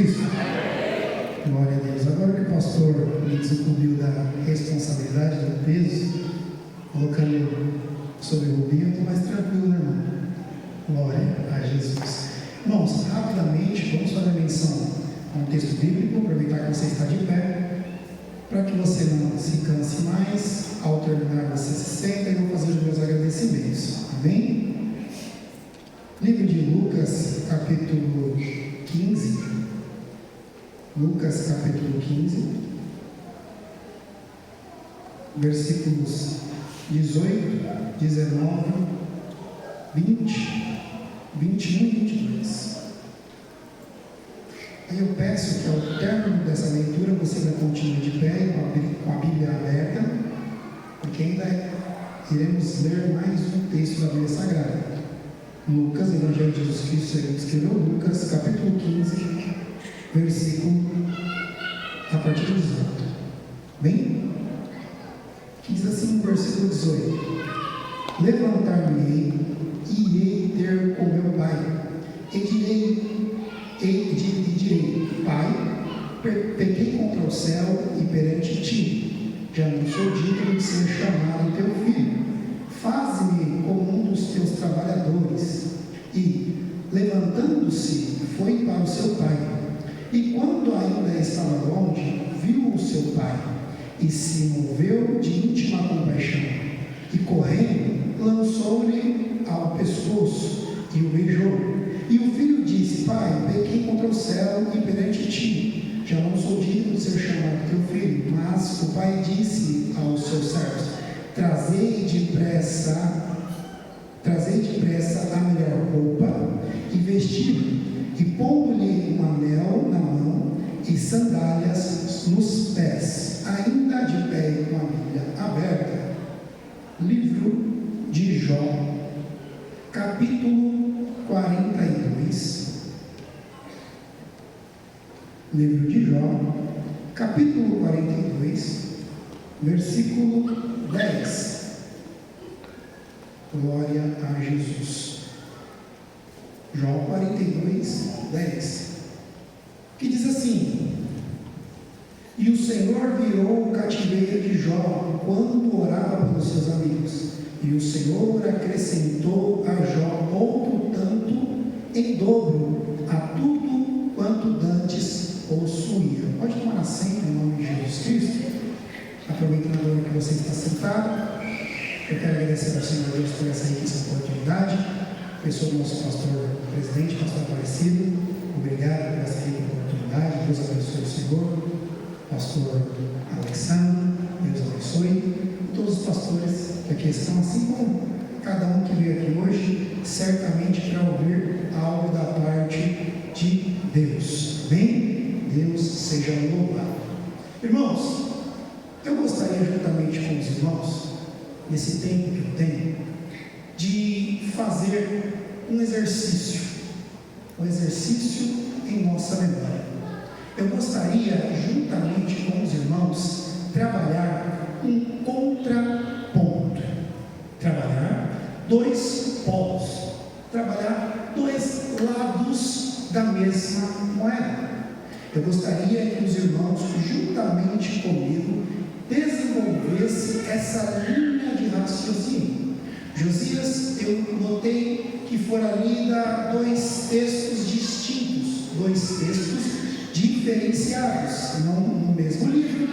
Cristo? Glória a Deus. Agora que o pastor me desucumbiu da responsabilidade do peso, colocando sobre o Rubinho, eu estou mais tranquilo, né, irmão? Glória a Jesus. Irmãos, rapidamente, vamos fazer a menção a um texto bíblico, aproveitar que você está de pé, para que você não se canse mais. Ao terminar, você se senta e eu vou fazer os meus agradecimentos. Amém? Livro de Lucas, capítulo 15. Lucas, capítulo 15, versículos 18, 19, 20, 21 e 22. Aí eu peço que ao término dessa leitura você ainda continue de pé com a Bíblia aberta, porque ainda iremos ler mais um texto da Bíblia Sagrada. Lucas, Evangelho de Jesus Cristo, ele escreveu Lucas, capítulo 15, versículo a partir do 18. Bem? Que diz assim no versículo 18: Levantar-me-ei e irei ter com meu pai, e direi: Pai, pequei contra o céu e perante ti, já não sou digno de ser chamado teu filho. Faze-me como um dos teus trabalhadores. E, levantando-se, foi para o seu pai. E quando ainda estava longe, viu o seu pai, e se moveu de íntima compaixão, e correndo, lançou-lhe ao pescoço, e o beijou. E o filho disse: Pai, pequei contra o céu e perante ti, já não sou digno de ser chamado teu filho. Mas o pai disse aos seus servos: Trazei depressa a melhor roupa, e vesti-lo, e pondo-lhe um anel na mão, e sandálias nos pés, ainda de pé e com a Bíblia aberta. Livro de Jó, capítulo 42. Livro de Jó, capítulo 42, versículo 10. Glória a Jesus. Jó 42, 10. Que diz assim: E o Senhor virou o cativeiro de Jó quando orava pelos seus amigos, e o Senhor acrescentou a Jó outro tanto em dobro a tudo quanto dantes possuía. Pode tomar assento em nome de Jesus Cristo. Aproveitando agora que você está sentado, eu quero agradecer ao Senhor Deus por essa riquíssima oportunidade. Pessoa do nosso pastor presidente, pastor Aparecido, obrigado por essa rica oportunidade. Deus abençoe o Senhor. Pastor Alexandre, Deus abençoe. E todos os pastores que aqui estão, assim como cada um que veio aqui hoje, certamente para ouvir algo da parte de Deus. Bem, Deus seja louvado. Irmãos, eu gostaria, juntamente com os irmãos, nesse tempo que eu tenho, de fazer um exercício em nossa memória. Eu gostaria, juntamente com os irmãos, trabalhar um contraponto, trabalhar dois polos, trabalhar dois lados da mesma moeda. Eu gostaria que os irmãos, juntamente comigo, desenvolvessem essa linha de raciocínio. Josias, eu notei que foram lidos dois textos distintos, dois textos diferenciados, não no mesmo livro,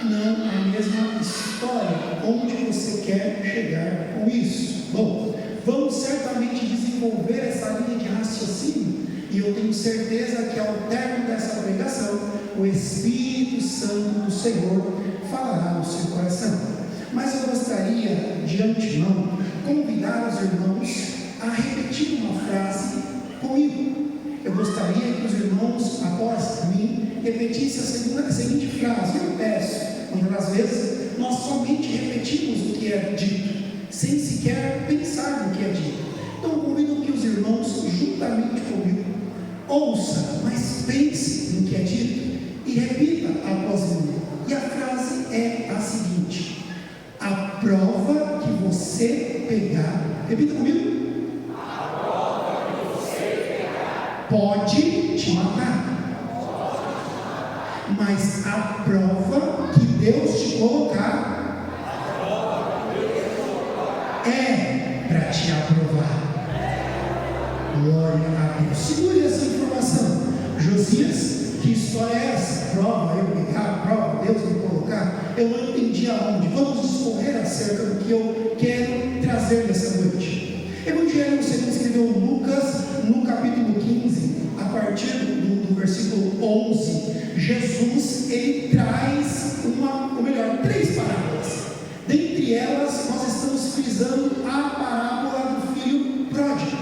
não a mesma história. Onde você quer chegar com isso? Bom, vamos certamente desenvolver essa linha de raciocínio, e eu tenho certeza que ao término dessa pregação, o Espírito Santo do Senhor falará no seu coração. Mas eu gostaria, de antemão, convidar os irmãos a repetir uma frase comigo. Eu gostaria que os irmãos, após mim, repetissem a seguinte frase. Eu peço, muitas vezes, nós somente repetimos o que é dito, sem sequer pensar no que é dito. Então, eu convido que os irmãos, juntamente comigo, ouça, mas pense no que é dito e repita após mim. E a frase é a seguinte: a prova que você pegar, repita comigo, a prova que você pegar pode te matar. mas a prova que Deus te colocar é para te aprovar. Glória a Deus. Segure essa informação. Josias, que história é essa? Prova, eu pegar, prova, Deus me colocar. Eu não entendi aonde. Vamos discorrer acerca do que eu quero trazer nessa noite. Evangelho, você escreveu Lucas, no capítulo 15, a partir do versículo 11. Jesus, ele traz três parábolas. Dentre elas, nós estamos frisando a parábola do filho pródigo.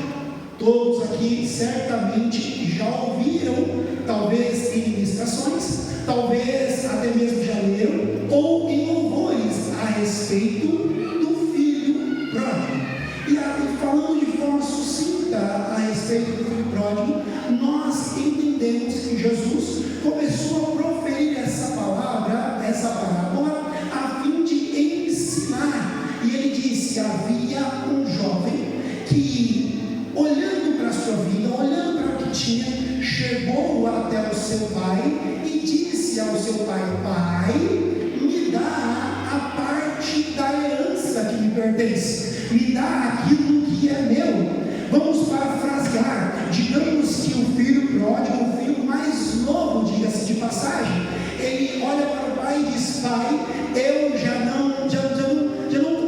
Todos aqui certamente já ouviram, talvez em ministrações, talvez até mesmo já leram, ou em louvores a respeito do filho pródigo. E falando de forma sucinta a respeito do filho pródigo, nós entendemos que Jesus começou a proferir essa palavra, essa parábola, a fim de ensinar. E ele disse: havia um jovem que, olhando para a sua vida, olhando para o que tinha, chegou até o seu pai e disse ao seu pai: pai, me dá a parte da herança que me pertence, me dá aquilo que é meu. Vamos parafrasear. Digamos que o filho pródigo, o filho mais novo, diga-se de passagem, ele olha para o pai e diz: pai, eu já não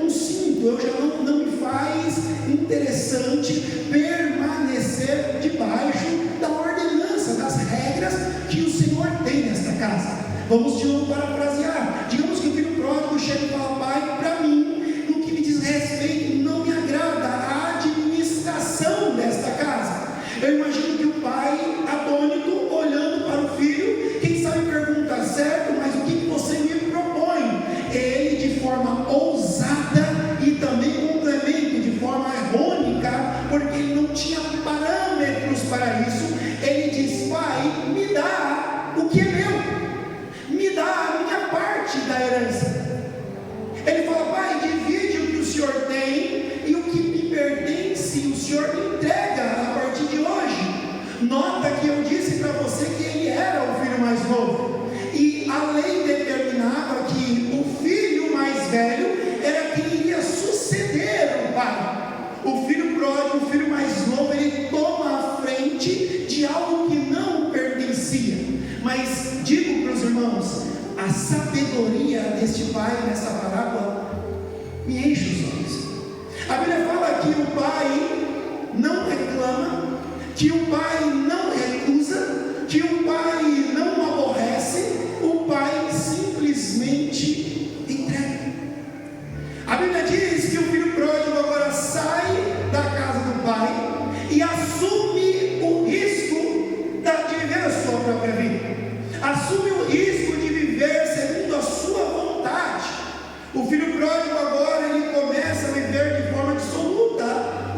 consinto, eu já não me faz interessante permanecer debaixo da ordenança, das regras que o Senhor tem nesta casa. Vamos de novo parafrasear. Digamos que o filho pródigo chega e fala: pai, para mim, no que me diz respeito, não me agrada a administração desta casa. Eu imagino que o pai, atônito, olhando para o filho, quem sabe pergunta: certo, mas o que você me propõe? Ele, de forma ousada e também complemento, de forma errônica, porque ele não tinha parâmetros para isso, ele diz: pai, me dá o que é meu, me dá a minha parte da herança. Ele fala: pai, divide o que o senhor tem e o que me pertence, o senhor me entrega a partir de hoje. Nota que eu disse para você que ele era o filho mais novo, e a lei determinava que o filho mais velho era quem iria suceder o pai. O filho pródigo, o filho mais novo, ele toma a frente de algo que não pertencia. Mas digo para os irmãos, a sabedoria deste pai nessa parábola me enche os olhos. A Bíblia fala que o pai não reclama, que o pai não recusa, que o pai não aborrece, o pai simplesmente entrega. A Bíblia diz que o filho pródigo agora sai da casa do pai e assume o risco de viver a sua própria vida, assume o risco de viver segundo a sua vontade. O filho pródigo agora, ele começa a viver de forma dissoluta.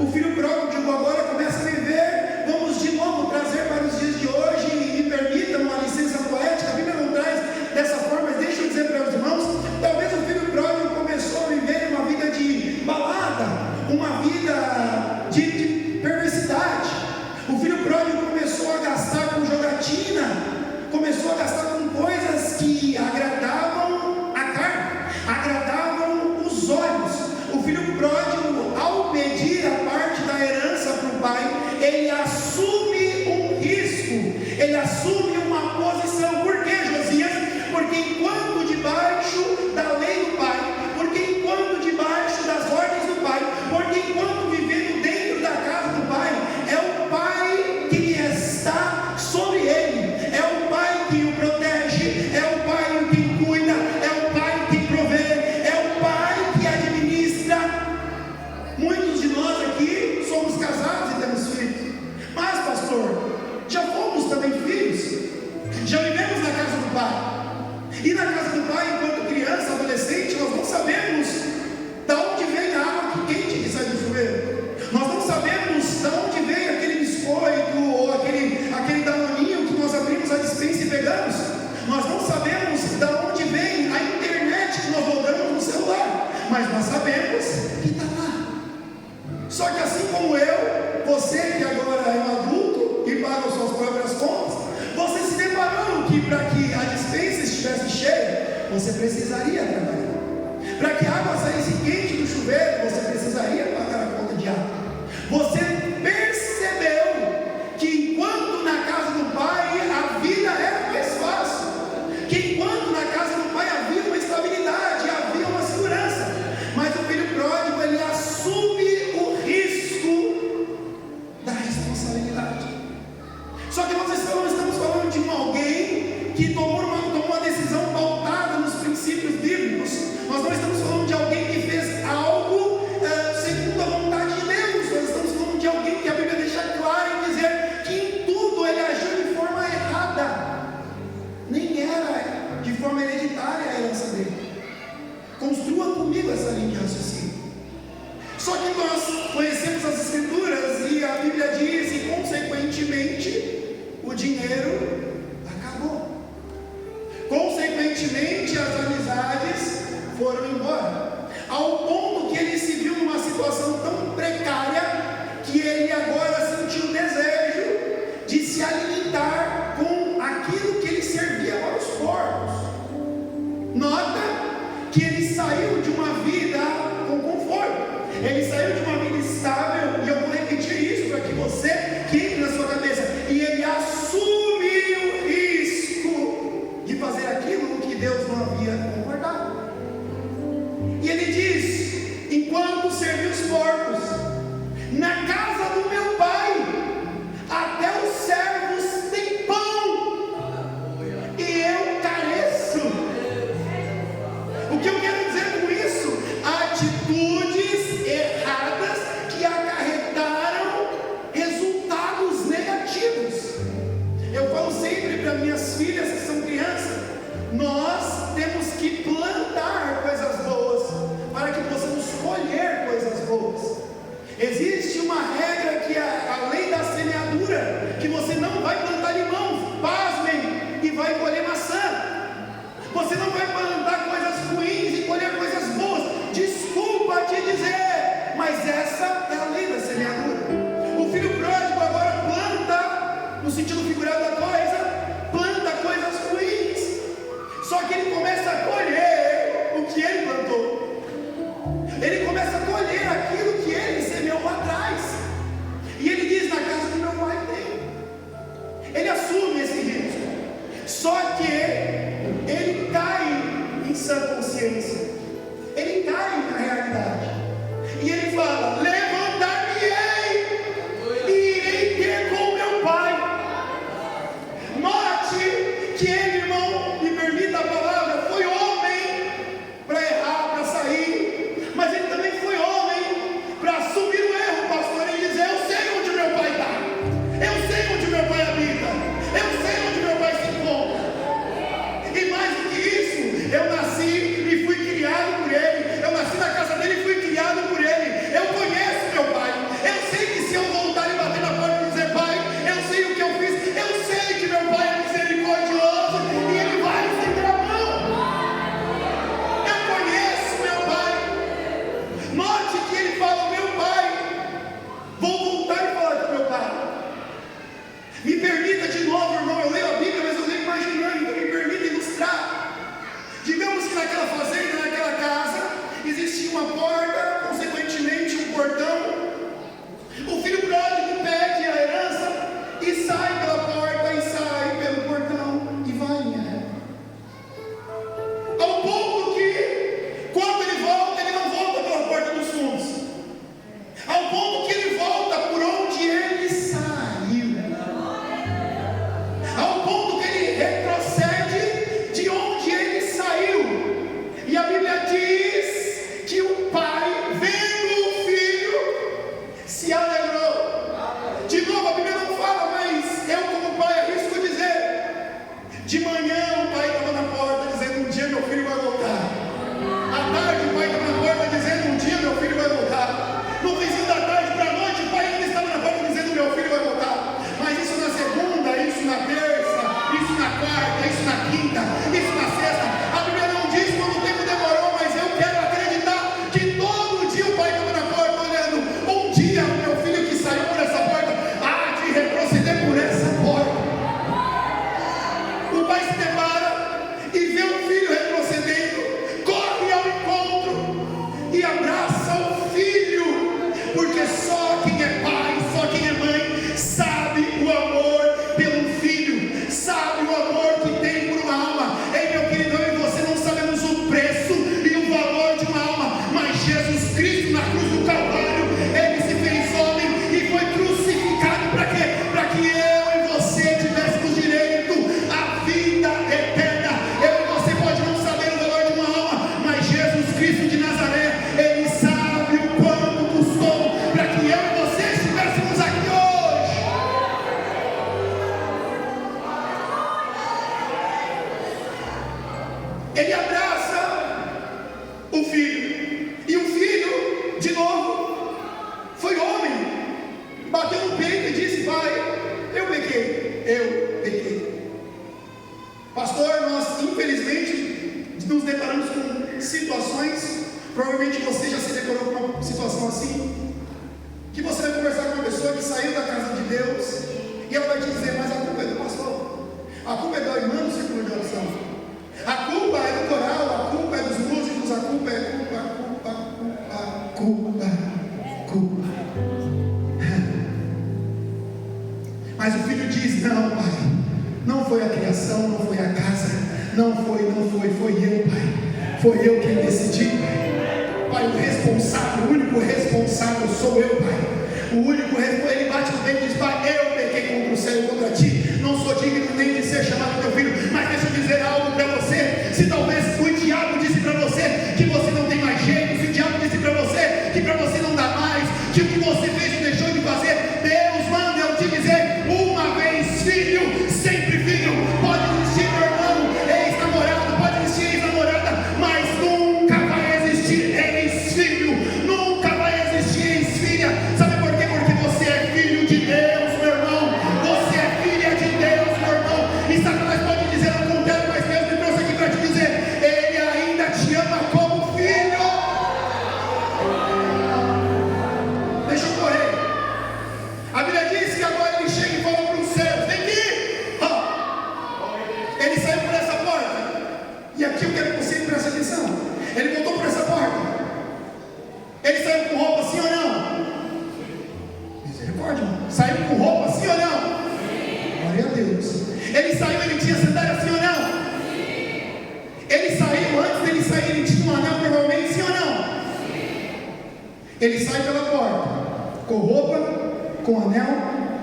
O filho pródigo agora começa a viver, vamos de novo trazer para os dias de hoje, e me permitam uma licença poética, a Bíblia não traz dessa forma, mas deixa eu dizer para os irmãos, talvez o filho pródigo começou a viver uma vida de balada, uma vida de perversidade. O filho pródigo começou a gastar com jogatina, começou a gastar com coisas que agradavam a carne, agradavam os olhos. O filho pródigo, ao pedir a parte da herança para o pai, ele assume um risco, ele assume uma posição. Por que, Josias? Porque enquanto debaixo da lei do pai, porque enquanto debaixo das ordens do pai, porque enquanto vivendo dentro da casa do pai, é o pai que está sobre ele, é o pai que o protege, é o pai que cuida, é o pai que provê, é o pai que administra. Muitos de nós aqui somos casados e temos filhos, mas pastor, já fomos também filhos, já vivemos na casa do pai, e na casa do pai, enquanto precisaria trabalhar. Para que a água saísse quente do chuveiro, você precisaria pagar a conta de água. Você percebeu que enquanto na casa do pai a vida era mais fácil, que enquanto na casa do pai havia uma estabilidade, havia uma segurança, mas o filho pródigo, ele assume o risco da responsabilidade. Só que nós não estamos falando de alguém que tomou uma decisão pautada nos princípios bíblicos. Nós não estamos falando de alguém que fez algo segundo a vontade de Deus. Nós estamos falando de alguém que a Bíblia deixa claro em dizer que em tudo ele agiu de forma errada. Nem era de forma hereditária a herança dele. Construa comigo essa linha de raciocínio. Só que nós conhecemos as Escrituras e a Bíblia diz, e consequentemente o dinheiro acabou. Consequentemente as amizades foram embora, ao ponto que ele se viu numa situação tão precária que ele agora sentiu o desejo de se alimentar com aquilo que ele servia para os porcos. Nota que ele saiu de uma vida com conforto, ele saiu de uma vida estável, e eu vou repetir isso para que você queime na sua cabeça, e ele assume o risco de fazer aquilo que Deus não havia concordado. E ele diz: enquanto servi os porcos na casa do meu pai, até os servos têm pão e eu careço. O que eu quero dizer com isso? Atitudes erradas que acarretaram resultados negativos. Eu falo sempre para minhas filhas que são crianças: nós temos que plantar coisas boas para que possamos colher coisas boas. Existe uma regra que é a lei da semeadura, que você não vai plantar limão, pasmem, e vai colher maçã. Você não vai plantar coisas ruins e colher coisas boas. Desculpa te dizer, mas essa é a lei da semeadura. O filho pródigo agora planta, no sentido figurado da coisa, planta coisas ruins. Só que ele começa a colher o que ele plantou. Ele começa a colher aquilo que ele semeou lá atrás. E ele diz: na casa do meu pai tem. Ele assume esse risco. Só que ele cai em sã consciência. Ele cai na realidade. E ele fala: levantar-me-ei e irei ter com meu pai. Note que ele, irmão, me permita a palavra, foi homem para errar, para sair, mas ele também foi homem para assumir o erro, pastor, e dizer: eu sei onde meu pai está, eu sei onde meu pai habita, eu sei onde meu pai se encontra. E mais do que isso, eu nasci e fui criado por ele, eu nasci na casa dele e fui criado por ele, eu conheço meu pai, eu sei que se eu voltar e bater na porta e dizer: pai, eu sei o que eu fiz, eu sei que meu pai é misericordioso e ele vai estender a mão. Eu conheço meu pai. Note que ele fala: meu pai, vou voltar e falar com meu pai. Me permita de novo, irmão, eu leio a Bíblia, mas eu leio imaginando, então me permita ilustrar. Digamos que naquela fazenda, naquela casa, existia uma porta, consequentemente um portão. O filho pródigo pede a herança e sai pela porta, e sai pelo portão e vai em ré. Ao ponto que, quando ele volta, ele não volta pela porta dos fundos. Ao ponto que ele volta por onde ele saiu. Ao ponto que ele retrocede de onde ele saiu. E a Bíblia diz que o pai, vendo o filho, se alegrou. De novo, a Bíblia não fala, mas eu, como pai, arrisco dizer: de manhã o pai estava na porta dizendo: um dia meu filho vai voltar. À tarde o pai estava na porta dizendo: um dia meu filho vai voltar. No finzinho da tarde para a noite o pai ainda estava na porta dizendo: meu filho vai voltar. Mas isso na segunda, isso na terça, isso na quarta, isso na quinta, isso na sexta. A Bíblia não diz quanto tempo demorou, mas eu quero acreditar que todo dia o pai estava na porta olhando: um dia o meu filho que saiu por essa porta há de retroceder por essa porta. O pai se depara e vê o filho retrocedendo ele abraça o filho, e o filho, de novo, foi homem, bateu no peito e disse: pai, eu pequei. Pastor, nós infelizmente nos deparamos com situações, provavelmente você já se deparou com uma situação assim, que você vai conversar com uma pessoa que saiu da casa de Deus, e ela vai te dizer: mas a culpa é do pastor, a culpa é da irmã do círculo de oração, a culpa é do coral, a culpa é dos músicos, a culpa é culpa. Mas o filho diz: não, pai, não foi a criação, não foi a casa, não foi eu, pai, foi eu quem decidi, pai, o único responsável sou eu, pai, o único responsável. Ele bate no peito e diz: pai, eu pequei contra o céu e contra ti, não sou digno nem de ser chamado teu filho. Mas deixa eu dizer algo para você: se talvez o diabo disse para você que você não tem mais jeito, se o diabo disse para você que para você não dá mais, que o que você fez e deixou de fazer, Deus manda eu te dizer: uma vez filho, sempre filho. Pode existir, meu irmão, ex-namorado, pode existir ex-namorada, mas nunca vai existir ex-filho, nunca vai existir ex-filha. Sabe por quê? Porque você é filho de Deus, meu irmão, você é filha de Deus, meu irmão. E Satanás pode dizer ao contrário, mas Deus me trouxe aqui para te dizer: Ele ainda te ama como filho. Deixa eu correr. A Bíblia diz que agora ele chega e fala para os céus: vem aqui. Ele saiu por essa porta, e aqui eu quero que você preste atenção. Ele voltou por essa porta. Ele saiu com roupa, sim ou não? Misericórdia, saiu com roupa, sim ou não? Glória a Deus. Ele saiu, ele tinha sandália, sim ou não? Ele saiu, antes dele sair, ele tinha um anel provavelmente, sim ou não? Ele sai pela porta, com roupa, com anel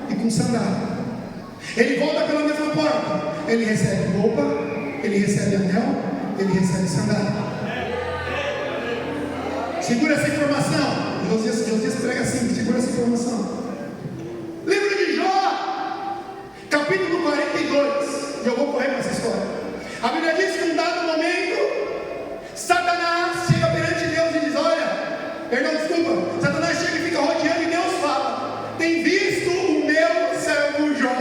e com sandália. Ele volta pela mesma porta, ele recebe roupa, ele recebe anel, ele recebe sandália. Segura essa informação. Josias prega assim: segura essa informação. Livro de Jó, capítulo 42. E eu vou correr com essa história. A Bíblia diz que em um dado momento, Satanás chega perante Deus e diz: Satanás chega e fica rodeando, e Deus fala: tem visto o meu servo Jó,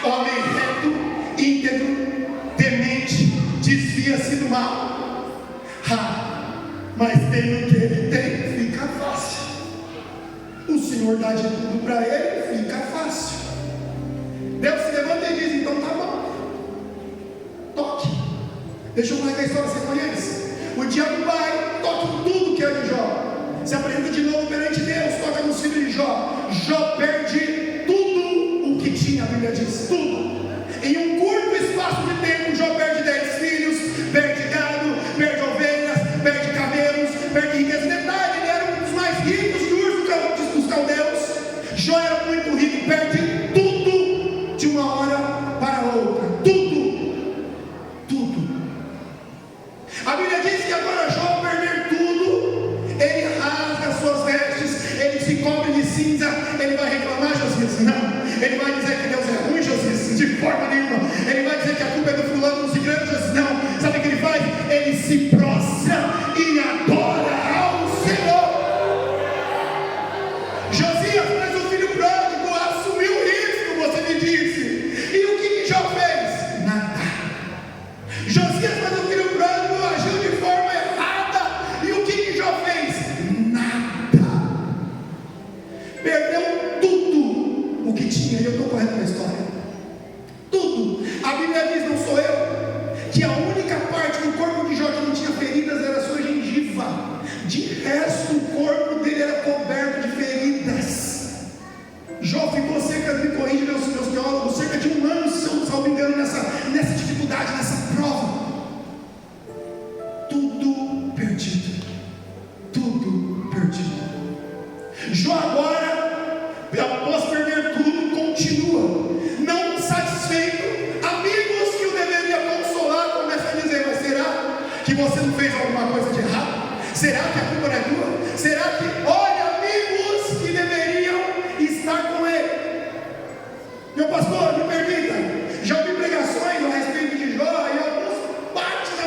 homem reto, íntegro, temente, desvia-se do mal. Mas tendo o que ele tem, fica fácil. O Senhor dá de tudo para ele, fica fácil. Deus se levanta e diz: então tá bom, toque. Deixa eu contar a história, você conhece? O diabo vai, toca em tudo que é de Jó, se apresenta de novo perante Deus, toca no filho de Jó. Jó perde tudo o que tinha, a Bíblia diz, tudo. Em um curto espaço de tempo, Jó perde 10 filhos, perde gado, perde ovelhas, perde camelos, perde riqueza. Detalhe, ele era um dos mais ricos dos caldeus. Jó era muito rico, perde tudo de uma hora para outra. Tudo. A Bíblia diz que agora Jó, ao perder tudo, ele rasga suas vestes, ele se cobre de cinza. Ele vai reclamar, Josias? Não. Ele vai dizer que Deus é ruim, Josias? De forma nenhuma. Ele vai dizer que a culpa é do fulano, do ciclano, Josias? Não. Sabe o que ele faz? Ele se prostra e adora ao Senhor. Josias, mas o filho pródigo assumiu o risco, você me disse. E o que Jó fez? Nada. Josias, mas o filho pródigo agiu de forma errada. E o que Jó fez? Nada. Perdeu tudo o que tinha. E eu estou correndo na história. Tudo. A Bíblia diz, não sou eu, que a única parte do corpo de Jó que não tinha feridas era a sua gengiva. De resto, o corpo dele era coberto de feridas. Jó ficou cerca, me corrige meus teólogos, cerca de um ano, se eu não me engano, nessa dificuldade, nessa prova. Tudo perdido. Jó agora, após perder tudo, continua não satisfeito. Amigos que o deveriam consolar começam a dizer: mas será que você não fez alguma coisa de errado? Será que a culpa não é tua? Será que, olha, amigos que deveriam estar com ele. Meu pastor, me permita, já ouvi pregações a respeito de Jó, e alguns partes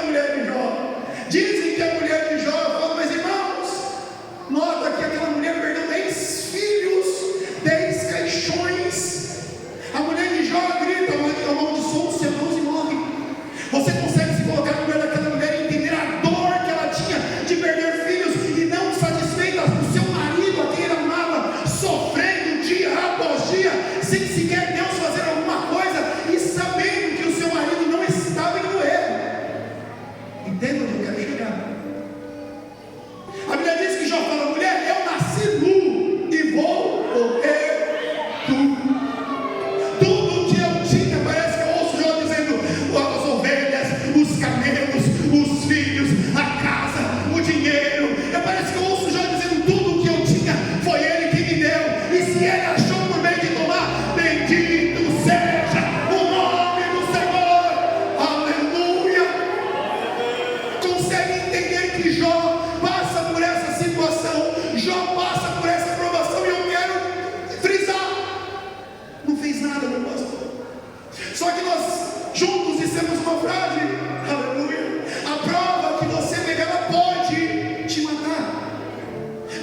nós juntos dissemos uma frase, aleluia, a prova que você pegar, ela pode te matar,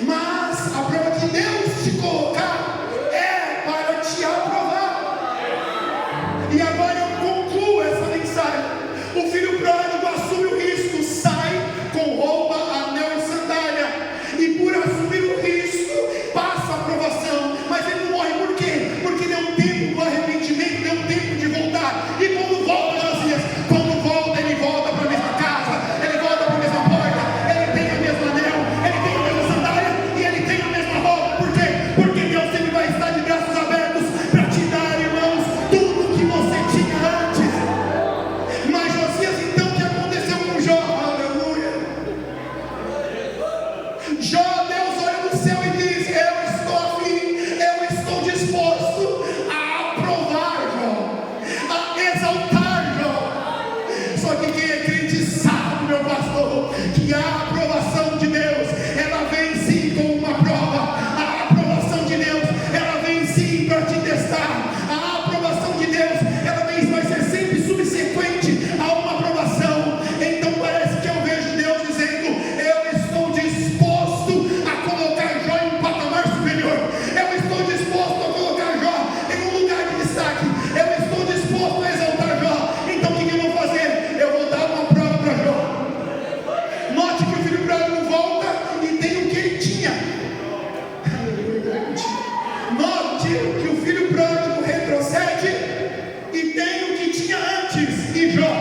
mas a prova que Deus te colocar é para te aprovar. E agora eu concluo essa mensagem. O filho pródigo assume o risco, sai com roupa, anel e sandália, e por assumir o risco passa a aprovação, mas ele não morre. Por quê? Porque deu um tempo do arrependimento, deu um tempo de voltar. E quando volta, Josias, quando volta, ele volta para a mesma casa, ele volta para a mesma porta, ele tem o mesmo anel, ele tem a mesma sandália e ele tem a mesma roupa. Por quê? Porque Deus sempre vai estar de braços abertos para te dar, irmãos, tudo que você tinha antes. Mas Josias, então, o que aconteceu com Jó? Aleluia. Jó, Deus olha no céu e diz: eu estou afim, eu estou disposto a aprovar Jó, a exaltar Jó. Só que quem é crente sabe, meu pastor, que a aprovação de Deus, ela vem sim com uma prova. A aprovação de Deus, ela vem sim para te testar. A aprovação de Deus, ela vai ser sempre subsequente a uma aprovação. Então parece que eu vejo Deus dizendo: eu estou disposto a colocar Jó em um patamar superior, eu estou disposto a colocar Jó em um lugar de destaque, eu estou disposto a exaltar Jó. Então o que eu vou fazer? Eu vou dar uma prova para Jó. Note que o filho pródigo volta e tem o que ele tinha. Note que o filho pródigo retrocede e tem o que tinha antes. E Jó?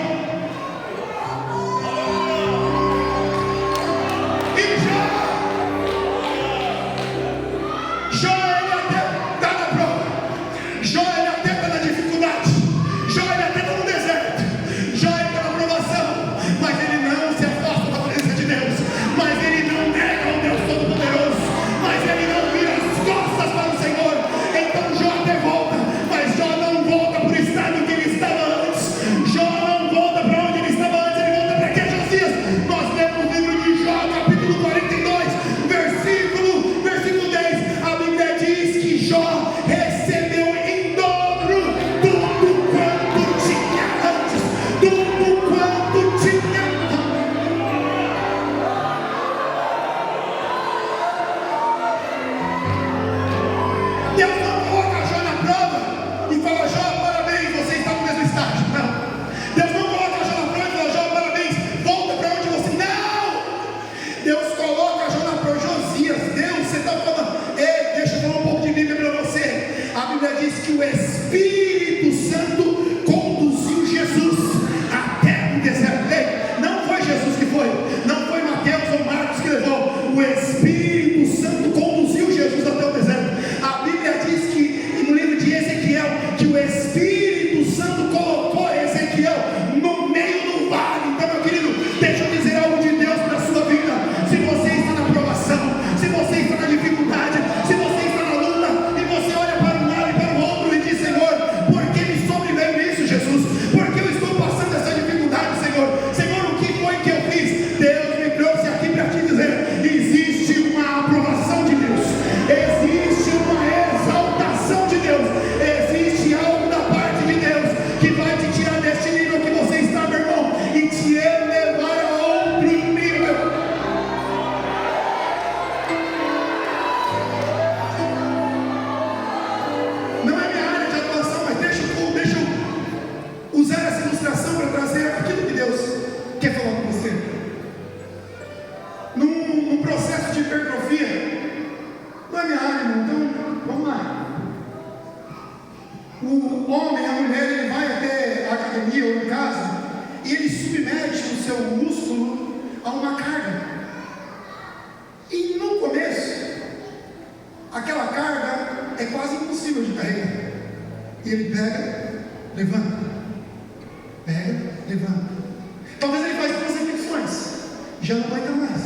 Jó, ele até está na prova, Jó, ele até está na dificuldade, Jó, ele até está no deserto, Jó, ele está na provação, mas ele não se afasta da presença de Deus, mas ele não nega o Deus Todo-Poderoso, mas ele não vira as costas para o Senhor. Então Jó até volta, mas Jó não volta por estar no que ele estava antes. Jó não volta para onde ele estava antes, ele volta para quê, Josias? Nós lemos o livro de Jó, capítulo 42, versículo 10. A Bíblia diz que Jó recebeu em dobro tudo quanto tinha antes, tudo quanto tinha antes. Deus não coloca Jó na prova e fala: Jó, parabéns, você está no mesmo estágio. Não. Deus não coloca Jó na prova e fala: Jó, parabéns, volta para onde você... Não! Deus coloca Jó na prova. Josias, Deus, você está falando... Ei, deixa eu falar um pouco de Bíblia para você. A Bíblia diz que o Espírito Santo conduziu Jesus até o deserto. Ei, não foi Jesus que foi, não foi Mateus ou Marcos que levou. O Espírito Santo conduziu Jesus até o deserto. A Bíblia diz que no livro de Ezequiel, que o Espírito Santo colocou Ezequiel no meio do vale. Então, meu querido, deixa eu dizer algo de Deus para a sua vida. Se você está na provação, se você está na dificuldade, se você está na luta, e você olha para um lado e para o outro e diz: Senhor, por que me sobreveio isso, Jesus? Por que eu estou passando essa dificuldade, Senhor? Senhor, o que foi que eu fiz? Deus me trouxe aqui para te dizer: existe uma aprovação de Deus, existe uma exaltação de Deus, existe algo da parte de Deus que vai te tirar deste nível que você está, meu irmão, e te elevar a outro nível. Não é minha área de atuação, mas deixa eu usar essa ilustração para trazer aquilo que Deus quer falar com você. Num processo de hipertrofia, não é minha área, irmão, então vamos lá. O homem, a mulher, ele vai até a academia ou em casa e ele submete o seu músculo a uma carga. E no começo, aquela carga é quase impossível de carregar. E ele pega, levanta, pega, levanta. Talvez ele faça 2 repetições, já não vai dar mais.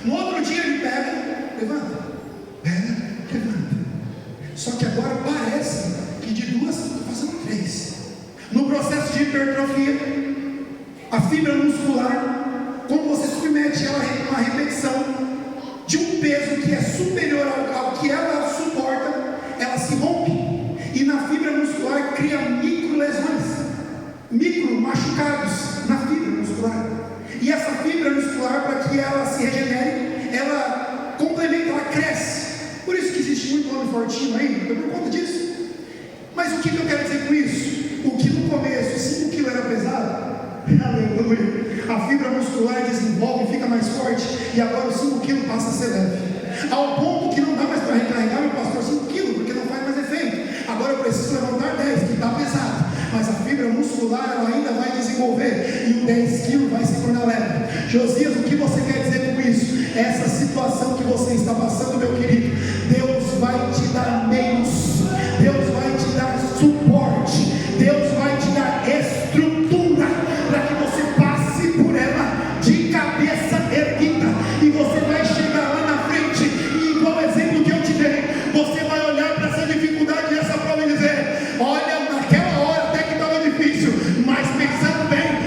No outro dia ele pega, levanta, pega, levanta. Só que agora parece que de 2 está fazendo 3. No processo de hipertrofia, a fibra muscular, quando você submete ela a uma repetição de um peso que é superior ao que ela suporta, ela se rompe e na fibra muscular cria micro lesões. micro machucados na fibra muscular. E essa fibra muscular, para que ela se regenere, ela complementa, ela cresce. Por isso que existe muito homem fortinho aí, por conta disso. Mas o que eu quero dizer com isso? O que no começo 5 kg era pesado, aleluia, a fibra muscular desenvolve e fica mais forte, e agora os 5 kg passa a ser leve. Ao ponto que não dá mais para recarregar, meu pastor, 5 kg, porque não faz mais efeito. Agora eu preciso levantar 10, que está pesado. Mas a fibra muscular ela ainda vai desenvolver, e o 10 kg vai se tornar leve. Josias, o que você quer dizer com isso? Essa situação que você está passando, meu querido, Deus vai te dar meios, Deus vai te dar suporte, Deus vai te dar estrutura, para que você passe por ela de cabeça erguida, e você vai chegar lá na frente, e igual o exemplo que eu te dei, você vai olhar para essa dificuldade e essa prova e dizer: olha, naquela hora até que estava difícil, mas pensando bem,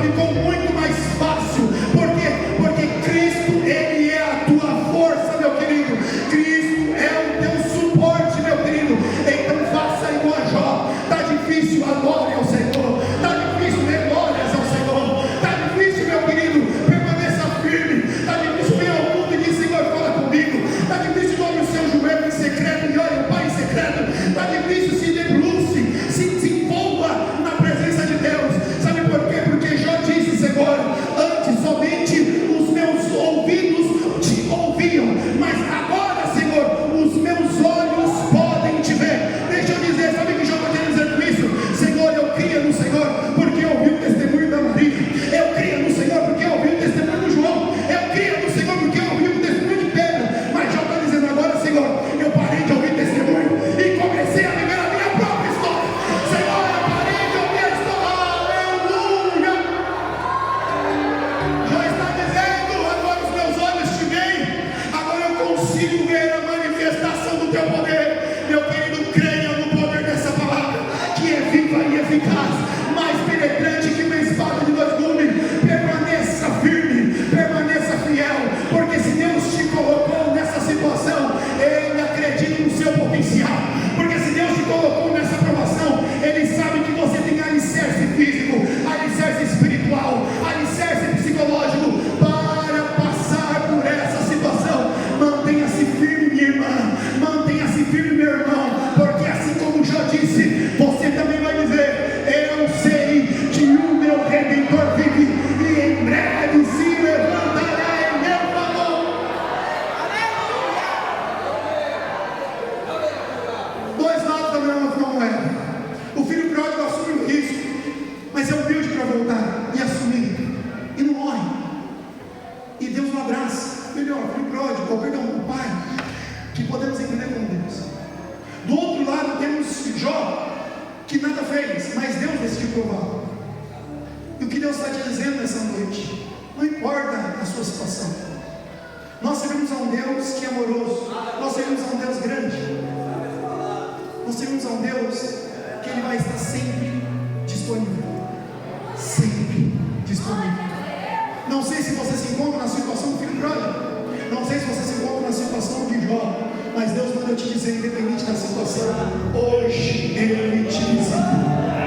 ficou muito mais fácil. Por quê? Porque Cristo, Ele é a tua força, meu querido. Cristo é o teu suporte, meu querido. Então faça igual a Jó. Está difícil, adore ao Senhor. Está difícil, dê glórias ao Senhor. Está difícil, meu querido, permaneça firme. Está difícil, venha ao mundo e diz: Senhor, fala comigo. Está difícil, dobre o seu joelho em secreto e olhe o Pai em secreto. Está difícil, se debruce, se envolva na presença de Deus. Sabe por quê? Porque Jó disse: Senhor, antes somente os meus ouvidos te ouviam, mas agora, Senhor, os meus olhos podem te ver. Deixa eu dizer, sabe o que Jó está querendo dizer com isso? Senhor, eu cria no Senhor porque eu ouvi o testemunho da Maria, eu cria no Senhor porque eu ouvi o testemunho do João, eu cria no Senhor porque eu ouvi o testemunho de Pedro. Mas Jó está dizendo agora: Senhor, eu parei de ouvir testemunho e comecei a viver a minha própria história. Senhor, eu parei de ouvir a história. Aleluia! Jó está dizendo: agora os meus olhos te veem, agora eu consigo ver a manifestação do teu poder. Meu querido, creia no poder dessa palavra, que é viva e eficaz, mais penetrante que uma espada de 2 gumes. Permaneça firme, permaneça fiel, porque se Deus te colocou nessa situação, Ele acredita no seu potencial. Porque se Deus te colocou nessa provação, Ele sabe que você tem alicerce físico, alicerce espiritual, alicerce psicológico para passar por essa situação. Mantenha-se firme, minha irmã, mantenha-se firme, meu irmão, porque assim como já disse, você também vai dizer: eu sei que o meu Redentor vive, e em breve se levantará em meu favor. Dois lados da mesma moeda. O filho pródigo assume o risco, mas é humilde para voltar e assumir, e não morre, e Deus o abraça. Melhor, filho pródigo, ou perdão, o pai, que podemos entender como Deus. Do outro lado temos Jó, que nada fez, mas Deus decidiu provar. E o que Deus está te dizendo nessa noite? Não importa a sua situação, nós servimos a um Deus que é amoroso, nós servimos a um Deus grande, nós servimos a um Deus que Ele vai estar sempre disponível, sempre disponível. Não sei se você se encontra na situação do filho pródigo, não sei se você se encontra na situação de Jó, mas Deus manda eu te dizer, independente da situação, hoje Ele te visita.